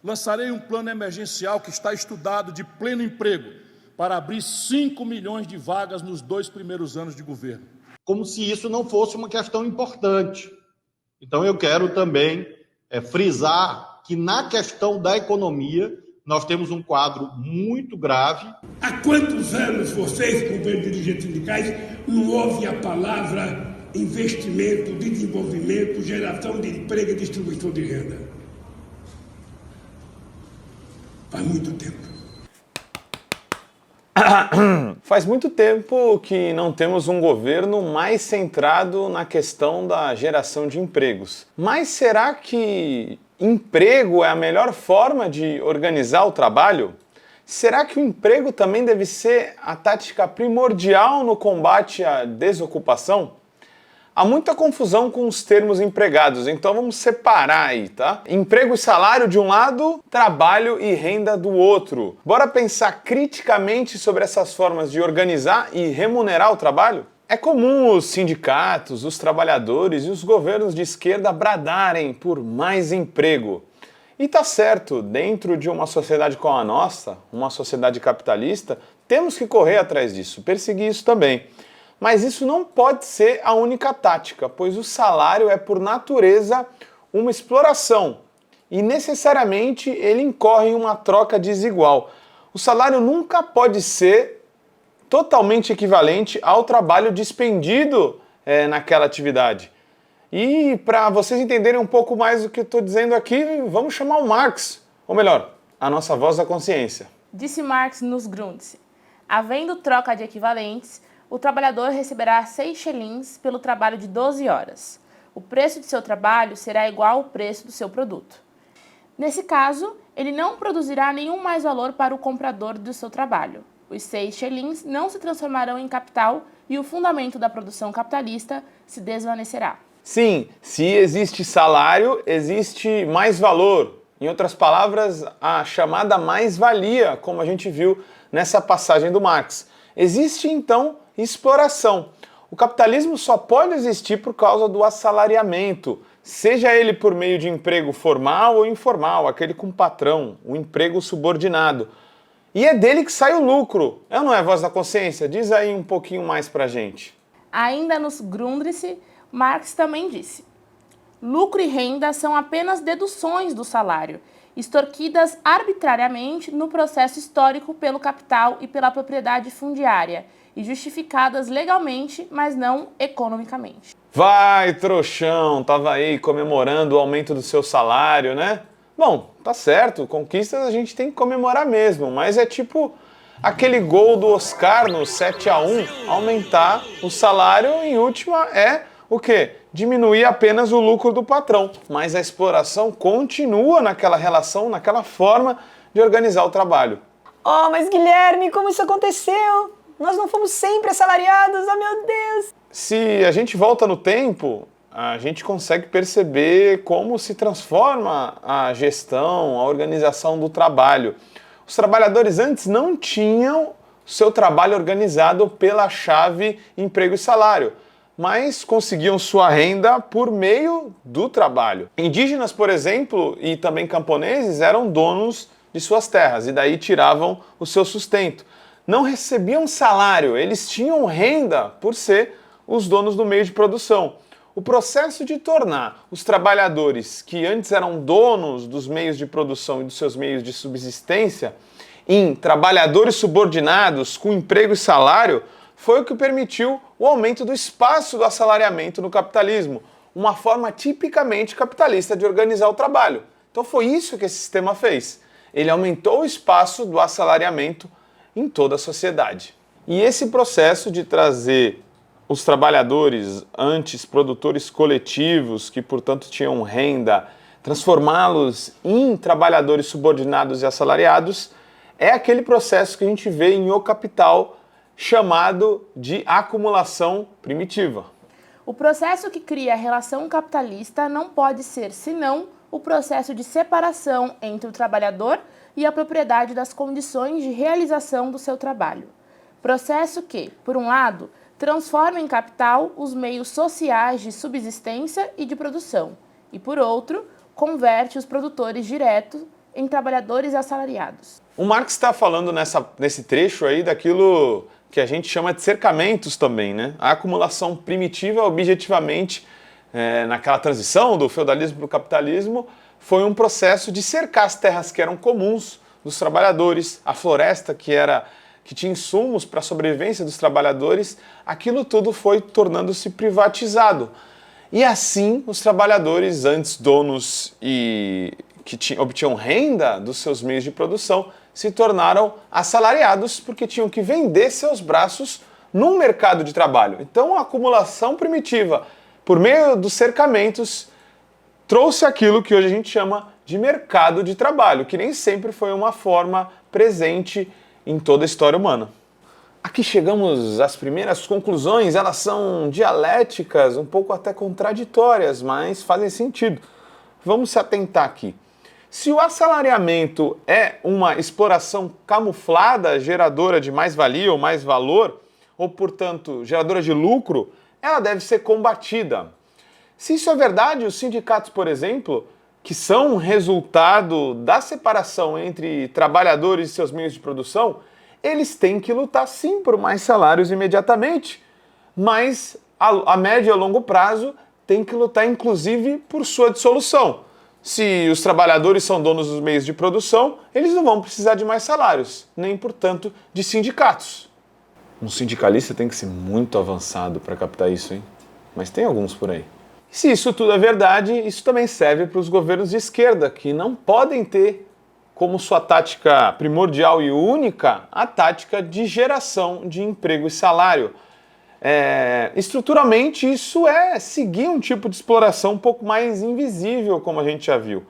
lançarei um plano emergencial que está estudado de pleno emprego para abrir 5 milhões de vagas nos 2 primeiros anos de governo. Como se isso não fosse uma questão importante. Então, eu quero também frisar que na questão da economia, nós temos um quadro muito grave. Há quantos anos vocês, governo de dirigentes sindicais, não ouvem a palavra investimento, desenvolvimento, geração de emprego e distribuição de renda? Faz muito tempo. Faz muito tempo que não temos um governo mais centrado na questão da geração de empregos. Mas será que emprego é a melhor forma de organizar o trabalho? Será que o emprego também deve ser a tática primordial no combate à desocupação? Há muita confusão com os termos empregados, então vamos separar aí, tá? Emprego e salário de um lado, trabalho e renda do outro. Bora pensar criticamente sobre essas formas de organizar e remunerar o trabalho? É comum os sindicatos, os trabalhadores e os governos de esquerda bradarem por mais emprego. E tá certo, dentro de uma sociedade como a nossa, uma sociedade capitalista, temos que correr atrás disso, perseguir isso também. Mas isso não pode ser a única tática, pois o salário é, por natureza, uma exploração e necessariamente ele incorre em uma troca desigual. O salário nunca pode ser totalmente equivalente ao trabalho despendido naquela atividade. E para vocês entenderem um pouco mais do que eu estou dizendo aqui, vamos chamar o Marx, ou melhor, a nossa voz da consciência. Disse Marx nos Grundrisse: havendo troca de equivalentes, o trabalhador receberá 6 shillings pelo trabalho de 12 horas. O preço de seu trabalho será igual ao preço do seu produto. Nesse caso, ele não produzirá nenhum mais valor para o comprador do seu trabalho. Os 6 shillings não se transformarão em capital e o fundamento da produção capitalista se desvanecerá. Sim, se existe salário, existe mais valor. Em outras palavras, a chamada mais-valia, como a gente viu nessa passagem do Marx. Existe, então, exploração. O capitalismo só pode existir por causa do assalariamento, seja ele por meio de emprego formal ou informal, aquele com patrão, o emprego subordinado. E é dele que sai o lucro. É ou não é, voz da consciência? Diz aí um pouquinho mais pra gente. Ainda nos Grundrisse, Marx também disse: lucro e renda são apenas deduções do salário, extorquidas arbitrariamente no processo histórico pelo capital e pela propriedade fundiária, e justificadas legalmente, mas não economicamente. Vai, trouxão, tava aí comemorando o aumento do seu salário, né? Bom, tá certo, conquistas a gente tem que comemorar mesmo, mas é tipo aquele gol do Oscar no 7-1, aumentar o salário, em última, é o quê? Diminuir apenas o lucro do patrão, mas a exploração continua naquela relação, naquela forma de organizar o trabalho. Oh, mas Guilherme, como isso aconteceu? Nós não fomos sempre assalariados, oh meu Deus! Se a gente volta no tempo, a gente consegue perceber como se transforma a gestão, a organização do trabalho. Os trabalhadores antes não tinham seu trabalho organizado pela chave emprego e salário, mas conseguiam sua renda por meio do trabalho. Indígenas, por exemplo, e também camponeses eram donos de suas terras e daí tiravam o seu sustento. Não recebiam salário, eles tinham renda por ser os donos do meio de produção. O processo de tornar os trabalhadores que antes eram donos dos meios de produção e dos seus meios de subsistência em trabalhadores subordinados com emprego e salário foi o que permitiu o aumento do espaço do assalariamento no capitalismo, uma forma tipicamente capitalista de organizar o trabalho. Então foi isso que esse sistema fez. Ele aumentou o espaço do assalariamento em toda a sociedade. E esse processo de trazer os trabalhadores, antes produtores coletivos, que portanto tinham renda, transformá-los em trabalhadores subordinados e assalariados, é aquele processo que a gente vê em O Capital, chamado de acumulação primitiva. O processo que cria a relação capitalista não pode ser senão o processo de separação entre o trabalhador e a propriedade das condições de realização do seu trabalho. Processo que, por um lado, transforma em capital os meios sociais de subsistência e de produção, e por outro, converte os produtores diretos em trabalhadores assalariados. O Marx está falando nesse trecho aí daquilo que a gente chama de cercamentos também, né? A acumulação primitiva, objetivamente, naquela transição do feudalismo para o capitalismo, foi um processo de cercar as terras que eram comuns dos trabalhadores, a floresta que tinha insumos para a sobrevivência dos trabalhadores, aquilo tudo foi tornando-se privatizado. E assim, os trabalhadores, antes donos e que obtinham renda dos seus meios de produção, se tornaram assalariados porque tinham que vender seus braços num mercado de trabalho. Então, a acumulação primitiva, por meio dos cercamentos, trouxe aquilo que hoje a gente chama de mercado de trabalho, que nem sempre foi uma forma presente em toda a história humana. Aqui chegamos às primeiras conclusões, elas são dialéticas, um pouco até contraditórias, mas fazem sentido. Vamos se atentar aqui. Se o assalariamento é uma exploração camuflada, geradora de mais-valia ou mais valor, ou, portanto, geradora de lucro, ela deve ser combatida. Se isso é verdade, os sindicatos, por exemplo, que são resultado da separação entre trabalhadores e seus meios de produção, eles têm que lutar sim por mais salários imediatamente, mas a médio e a longo prazo tem que lutar inclusive por sua dissolução. Se os trabalhadores são donos dos meios de produção, eles não vão precisar de mais salários, nem, portanto, de sindicatos. Um sindicalista tem que ser muito avançado para captar isso, hein? Mas tem alguns por aí. Se isso tudo é verdade, isso também serve para os governos de esquerda, que não podem ter como sua tática primordial e única a tática de geração de emprego e salário. Estruturalmente, isso é seguir um tipo de exploração um pouco mais invisível, como a gente já viu.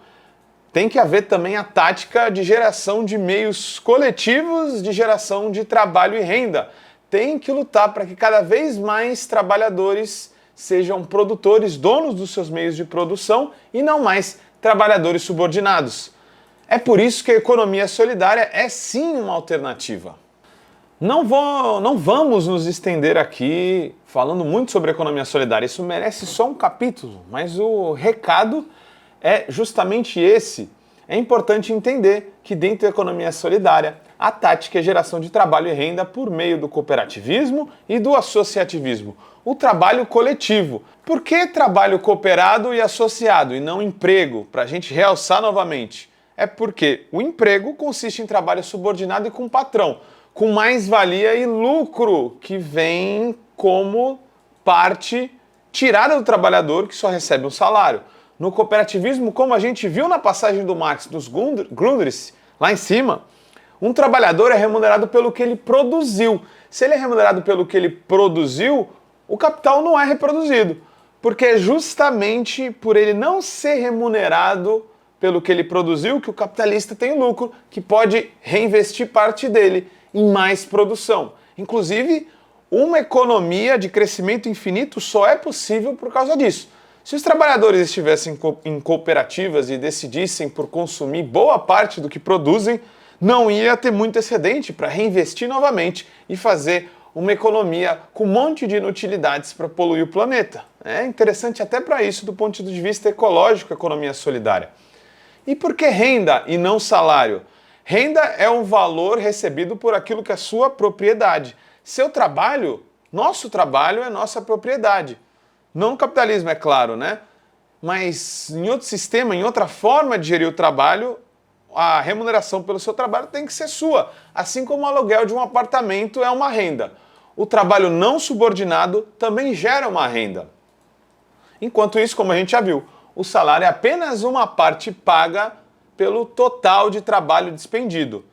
Tem que haver também a tática de geração de meios coletivos, de geração de trabalho e renda. Tem que lutar para que cada vez mais trabalhadores sejam produtores, donos dos seus meios de produção e não mais trabalhadores subordinados. É por isso que a economia solidária é sim uma alternativa. Não vamos nos estender aqui falando muito sobre a economia solidária, isso merece só um capítulo, mas o recado é justamente esse. É importante entender que dentro da economia solidária, a tática é geração de trabalho e renda por meio do cooperativismo e do associativismo, o trabalho coletivo. Por que trabalho cooperado e associado e não emprego? Para a gente realçar novamente. É porque o emprego consiste em trabalho subordinado e com patrão, com mais-valia e lucro que vem como parte tirada do trabalhador que só recebe um salário. No cooperativismo, como a gente viu na passagem do Marx dos Grundrisse, lá em cima, um trabalhador é remunerado pelo que ele produziu. Se ele é remunerado pelo que ele produziu, o capital não é reproduzido, porque é justamente por ele não ser remunerado pelo que ele produziu que o capitalista tem lucro, que pode reinvestir parte dele em mais produção. Inclusive, uma economia de crescimento infinito só é possível por causa disso. Se os trabalhadores estivessem em cooperativas e decidissem por consumir boa parte do que produzem, não ia ter muito excedente para reinvestir novamente e fazer uma economia com um monte de inutilidades para poluir o planeta. É interessante até para isso do ponto de vista ecológico, a economia solidária. E por que renda e não salário? Renda é um valor recebido por aquilo que é sua propriedade. Seu trabalho, nosso trabalho é nossa propriedade. Não no capitalismo, é claro, né? Mas em outro sistema, em outra forma de gerir o trabalho, a remuneração pelo seu trabalho tem que ser sua. Assim como o aluguel de um apartamento é uma renda. O trabalho não subordinado também gera uma renda. Enquanto isso, como a gente já viu, o salário é apenas uma parte paga pelo total de trabalho despendido.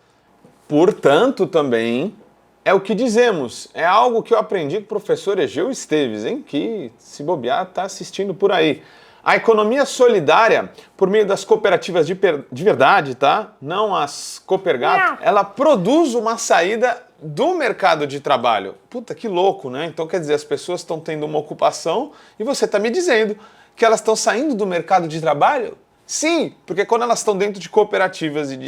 Portanto, também é o que dizemos. É algo que eu aprendi com o professor Egeu Esteves, hein? Que, se bobear, está assistindo por aí. A economia solidária, por meio das cooperativas de verdade, tá? Não as Coopergato, ela produz uma saída do mercado de trabalho. Puta, que louco, né? Então, quer dizer, as pessoas estão tendo uma ocupação e você está me dizendo que elas estão saindo do mercado de trabalho? Sim, porque quando elas estão dentro de cooperativas e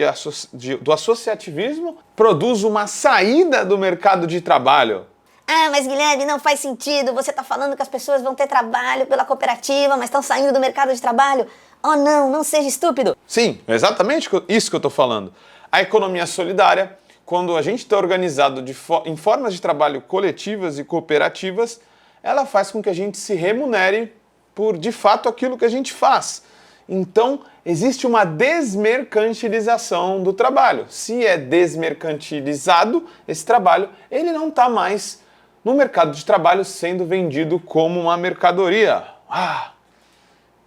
do associativismo, produz uma saída do mercado de trabalho. Ah, mas Guilherme, não faz sentido. Você está falando que as pessoas vão ter trabalho pela cooperativa, mas estão saindo do mercado de trabalho. Oh não, não seja estúpido. Sim, exatamente isso que eu estou falando. A economia solidária, quando a gente está organizado em formas de trabalho coletivas e cooperativas, ela faz com que a gente se remunere por, de fato, aquilo que a gente faz. Então, existe uma desmercantilização do trabalho. Se é desmercantilizado esse trabalho, ele não está mais no mercado de trabalho sendo vendido como uma mercadoria.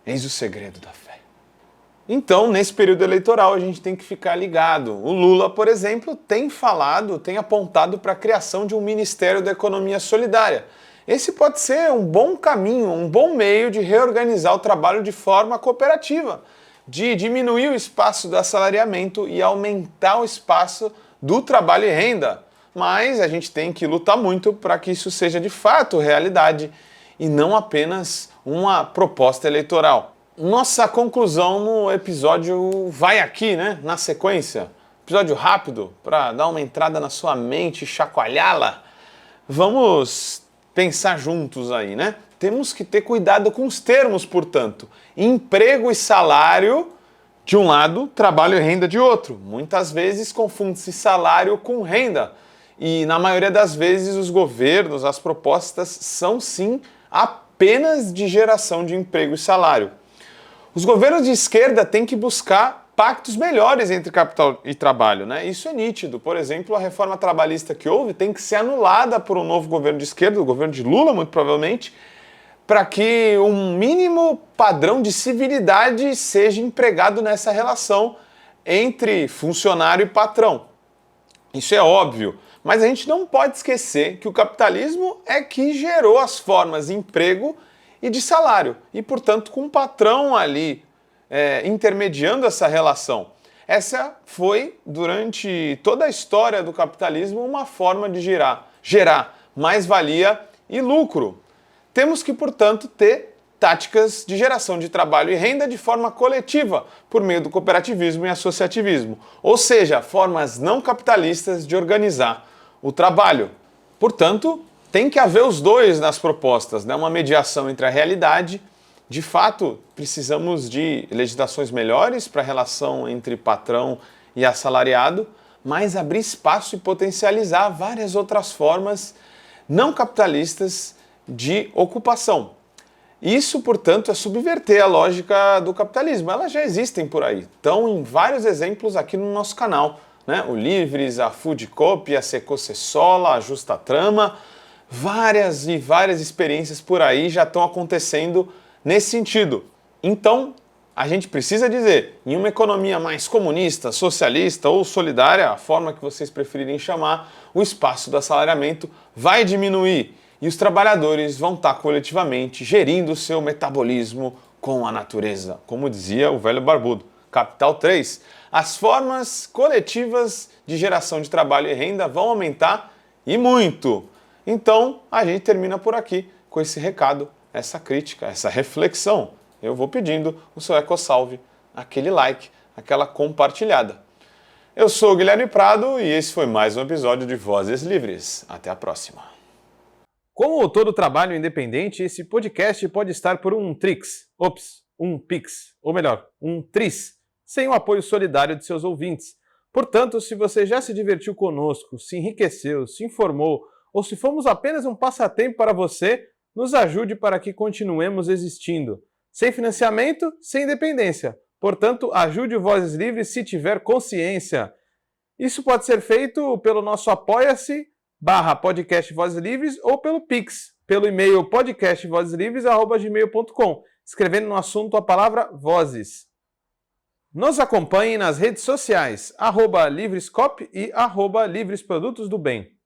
Eis o segredo da fé. Então, nesse período eleitoral, a gente tem que ficar ligado. O Lula, por exemplo, tem apontado para a criação de um Ministério da Economia Solidária. Esse pode ser um bom caminho, um bom meio de reorganizar o trabalho de forma cooperativa, de diminuir o espaço do assalariamento e aumentar o espaço do trabalho e renda. Mas a gente tem que lutar muito para que isso seja de fato realidade e não apenas uma proposta eleitoral. Nossa conclusão no episódio vai aqui, né? Na sequência. Episódio rápido, para dar uma entrada na sua mente e chacoalhá-la. Vamos pensar juntos aí, né? Temos que ter cuidado com os termos, portanto. Emprego e salário de um lado, trabalho e renda de outro. Muitas vezes confunde-se salário com renda. E na maioria das vezes os governos, as propostas são sim apenas de geração de emprego e salário. Os governos de esquerda têm que buscar pactos melhores entre capital e trabalho, né? Isso é nítido. Por exemplo, a reforma trabalhista que houve tem que ser anulada por um novo governo de esquerda, o governo de Lula, muito provavelmente, para que um mínimo padrão de civilidade seja empregado nessa relação entre funcionário e patrão. Isso é óbvio, mas a gente não pode esquecer que o capitalismo é que gerou as formas de emprego e de salário, e portanto com um patrão ali intermediando essa relação. Essa foi, durante toda a história do capitalismo, uma forma de gerar mais-valia e lucro. Temos que, portanto, ter táticas de geração de trabalho e renda de forma coletiva, por meio do cooperativismo e associativismo, ou seja, formas não capitalistas de organizar o trabalho. Portanto, tem que haver os dois nas propostas, né? Uma mediação entre a realidade. De fato, precisamos de legislações melhores para a relação entre patrão e assalariado, mas abrir espaço e potencializar várias outras formas não capitalistas de ocupação. Isso, portanto, é subverter a lógica do capitalismo. Elas já existem por aí. Estão em vários exemplos aqui no nosso canal, né? O Livres, a Food Coop, a Seco Cessola, a Justa Trama. Várias e várias experiências por aí já estão acontecendo nesse sentido. Então, a gente precisa dizer, em uma economia mais comunista, socialista ou solidária, a forma que vocês preferirem chamar, o espaço do assalariamento vai diminuir e os trabalhadores vão estar coletivamente gerindo o seu metabolismo com a natureza. Como dizia o velho barbudo. Capital 3. As formas coletivas de geração de trabalho e renda vão aumentar e muito. Então, a gente termina por aqui com esse recado, essa crítica, essa reflexão. Eu vou pedindo o seu EcoSalve, aquele like, aquela compartilhada. Eu sou o Guilherme Prado e esse foi mais um episódio de Vozes Livres. Até a próxima. Como todo trabalho independente, esse podcast pode estar por um Pix, ou melhor, um Tris, sem o apoio solidário de seus ouvintes. Portanto, se você já se divertiu conosco, se enriqueceu, se informou, ou se fomos apenas um passatempo para você, nos ajude para que continuemos existindo. Sem financiamento, sem independência. Portanto, ajude o Vozes Livres se tiver consciência. Isso pode ser feito pelo nosso apoia-se/podcast Vozes Livres ou pelo Pix, pelo e-mail podcastvozeslivres@gmail.com, escrevendo no assunto a palavra Vozes. Nos acompanhe nas redes sociais, @livrescop e @livresprodutos do bem.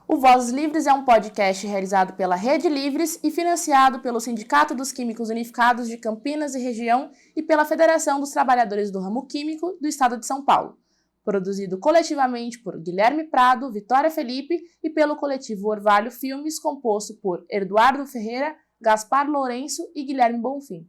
O Vozes Livres é um podcast realizado pela Rede Livres e financiado pelo Sindicato dos Químicos Unificados de Campinas e Região e pela Federação dos Trabalhadores do Ramo Químico do Estado de São Paulo. Produzido coletivamente por Guilherme Prado, Vitória Felipe e pelo coletivo Orvalho Filmes, composto por Eduardo Ferreira, Gaspar Lourenço e Guilherme Bonfim.